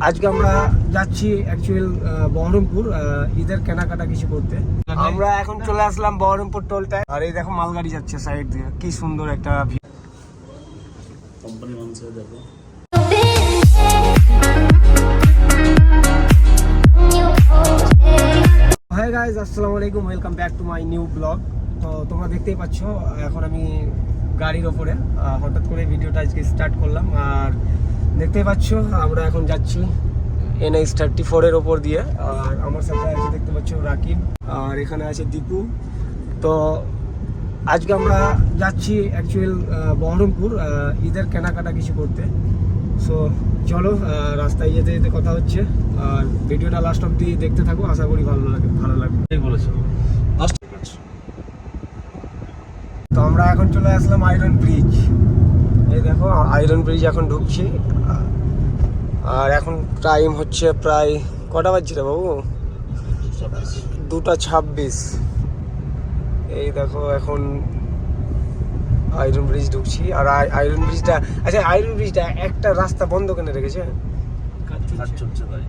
আজকে আমরা যাচ্ছি অ্যাকচুয়াল বহরমপুর ঈদের কেনাকাটা কিছু করতে। আমরা এখন চলে আসলাম বহরমপুর টোলটায়, আর এই দেখো মালগাড়ি যাচ্ছে সাইড দিয়ে, কি সুন্দর একটা ভিউ। কোম্পানি মানুষের দেখো হাই গাইজ, আসসালামু আলাইকুম, welcome back to my new blog. তো তোমরা দেখতেই পাচ্ছ এখন আমি গাড়ির ওপরে হঠাৎ করে ভিডিওটা আজকে স্টার্ট করলাম। আর দেখতেই পাচ্ছ আমরা এখন যাচ্ছি NH-34 এর ওপর দিয়ে। আর আমার সাথে আছে দেখতে পাচ্ছ রাকিব, আর এখানে আছে দীপু। তো আজকে আমরা যাচ্ছি অ্যাকচুয়াল বহরমপুর ঈদের কেনাকাটা কিছু করতে। সো চলো, রাস্তায় যেতে যেতে কথা হচ্ছে, আর ভিডিওটা লাস্ট অবধি দেখতে থাকো, আশা করি ভালো লাগবে। তো আমরা এখন চলে আসলাম আয়রন ব্রিজ। এই দেখো আয়রন ব্রিজ এখন ঢুকছি। আর এখন টাইম হচ্ছে প্রায় কটা বাজছে রে বাবু? 2:26। এই দেখো এখন আয়রন ব্রিজ ঢুকছি। আর আয়রন ব্রিজটা, আচ্ছা আয়রন ব্রিজটা একটা রাস্তা বন্ধ কেন রেখেছে? কাজ চলছে ভাই,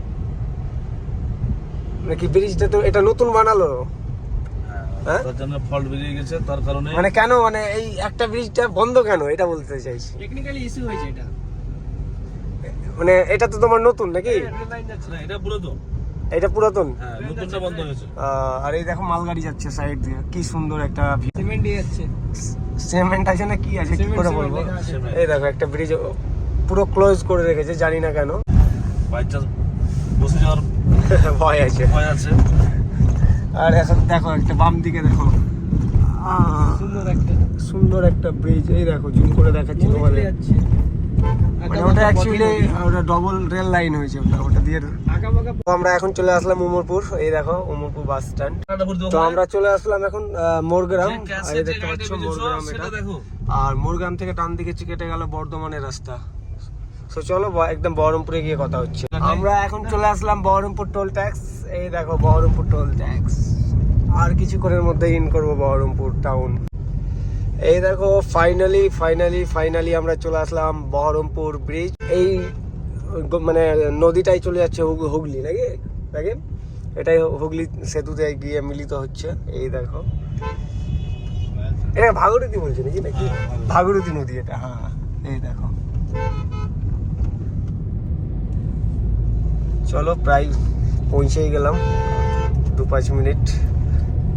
নাকি ব্রিজটা তো এটা নতুন বানালো? হ্যাঁ, তার জন্য ফল্ট বেরিয়ে গেছে, তার কারণে। মানে কেন, মানে এই একটা ব্রিজটা বন্ধ কেন, এটা বলতে চাইছি। টেকনিক্যালি ইস্যু হয়েছে এটা। মানে এটা তো তোমার নতুন নাকি? না, এটা পুরাতন। এটা পুরাতন? হ্যাঁ, নতুনটা বন্ধ হয়েছে। আর এই দেখো মালগাড়ি যাচ্ছে সাইড দিয়ে, কি সুন্দর একটা সিমেন্ট দিয়ে যাচ্ছে। সিমেন্ট আছে না কি আছে, কি করে বলবো। সিমেন্ট। এই দেখো একটা ব্রিজ পুরো ক্লোজ করে রেখেছে, জানি না কেন। বাই চান্স বসে যাওয়ার ভয় আছে। ভয় আছে। আর এখন দেখো একটা বাম দিকে দেখো সুন্দর একটা ব্রিজ। এই দেখো জুম করে দেখাচ্ছি তোমাদের। মানে ওটা অ্যাকচুয়ালি ওটা ডবল রেল লাইন হয়েছে, ওটা দিয়ে। তো আমরা এখন চলে আসলাম উমরপুর। এই দেখো উমরপুর বাস স্ট্যান্ড। তো আমরা চলে আসলাম এখন মোরগ্রাম। আর এই দেখতে পাচ্ছ মোরগ্রাম এটা। আর মোরগ্রাম থেকে টান দিকে কেটে গেল বর্ধমানের রাস্তা। তো চলো একদম বহরমপুরে গিয়ে কথা হচ্ছে। আমরা এখন চলে আসলাম বহরমপুর টোল ট্যাক্স। এই দেখো বহরমপুর টোল ট্যাক্স, আর কিছুক্ষণের মধ্যে ইন করবো বহরমপুর টাউন। এই দেখো ফাইনালি আমরা চলে আসলাম বহরমপুর ব্রিজ। এই মানে নদীটাই চলে যাচ্ছে হুগলি নাকি? এটাই হুগলি সেতুতে গিয়ে মিলিত হচ্ছে। এই দেখো এটা ভাগীরথী বলছে নাকি? ভাগীরথী নদী এটা। হ্যাঁ, এই দেখো। চলো প্রায় পৌঁছেই গেলাম, 2-5 মিনিট,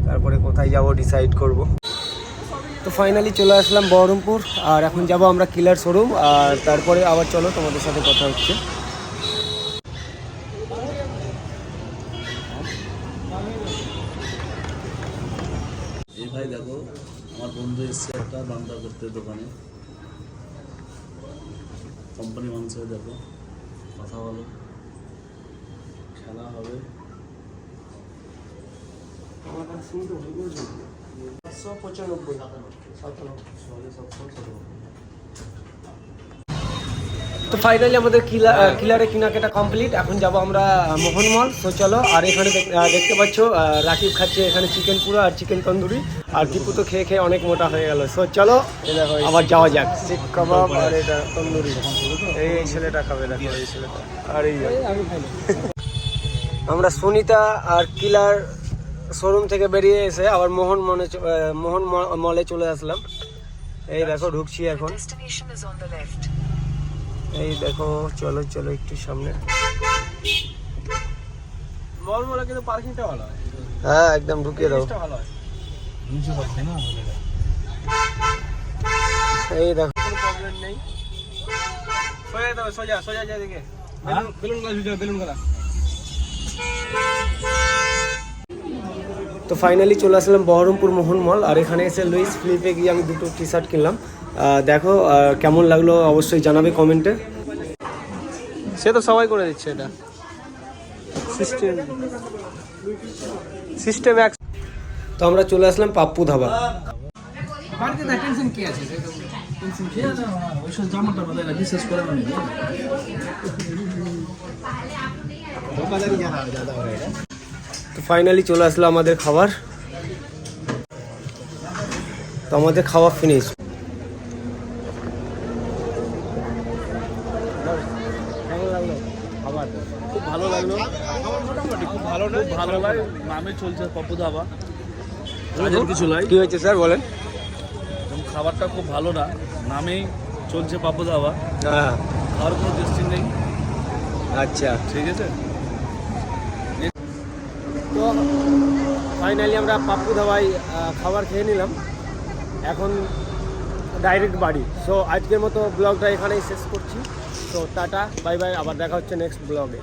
তারপরে কোথায় যাব ডিসাইড করব। তো ফাইনালি চলে আসলাম বহরমপুর, আর এখন যাব আমরা কিলার শোরুম, আর তারপরে আবার চলো তোমাদের সাথে কথা হচ্ছে। এই ভাই দেখো, আমার বন্ধু এসছে একটা বান্দা করতে দোকানে। কোম্পানি মানুষের দেখো, কথা বলো, খেলা হবে। তো ফাইনালি আমাদের কিলারে কেনাকাটা কমপ্লিট। এখন যাব আমরা মোহন মল। তো চলো, আর এখানে দেখতে পাচ্ছ রাকিব খাচ্ছে এখানে চিকেন পুরা আর চিকেন তন্দুরি, আর দীপু তো খেয়ে অনেক মোটা হয়ে গেল। সো চলো আবার যাওয়া যাক। শিক কাবাব আর এটা তন্দুরি, এই ছেলেটা খাবে, দেখো এই ছেলেটা। আর এই আমরা সুনিতা আর কিলার শোরুম থেকে বেরিয়ে এসে আবার মোহন মলে চলে আসলাম। এই দেখো ঢুকছি এখন। এই দেখো চলো একটু সামনে। মলে কিন্তু পার্কিংটা ভালো হয়। হ্যাঁ, একদম ঢুকিয়ে দাও। ভালো হয়, এই দেখো কোনো প্রবলেম নেই। সোজা যেদিকে বেলুন গলা। তো ফাইনালি চলে আসলাম বহরমপুর মোহন মল, আর এখানে এসে লুইস ফিলিপে গিয়ে আমি দুটো টি-শার্ট কিনলাম। দেখো কেমন লাগলো অবশ্যই জানাবে কমেন্টে। সে তো সবাই করে দিচ্ছে এটা সিস্টেম। তো আমরা চলে আসলাম পাপ্পু ধাবা। তো ফাইনালি চলে আসলো আমাদের খাবার। তো আমাদের খাওয়া ফিনিশ। কেমন লাগলো খাবার? খুব ভালো লাগলো। মোটামুটি খুব ভালো না, খুব ভালো লাগে, নামে চলছে পপ্পু ধাবা, কাজের কিছু নাই। কি হয়েছে স্যার বলেন? এবং খাবারটা খুব ভালো না, নামেই চলছে পপ্পু ধাবা, হ্যাঁ খাওয়ার কোনো টেস্টিং নেই। আচ্ছা, ঠিক আছে, তো ফাইনালি আমরা পাপ্পু ধাবায় খাবার খেয়ে নিলাম, এখন ডাইরেক্ট বাড়ি। সো আজকের মতো ব্লগটা এখানেই শেষ করছি। তো টাটা, বাই বাই, আবার দেখা হচ্ছে নেক্সট ব্লগে।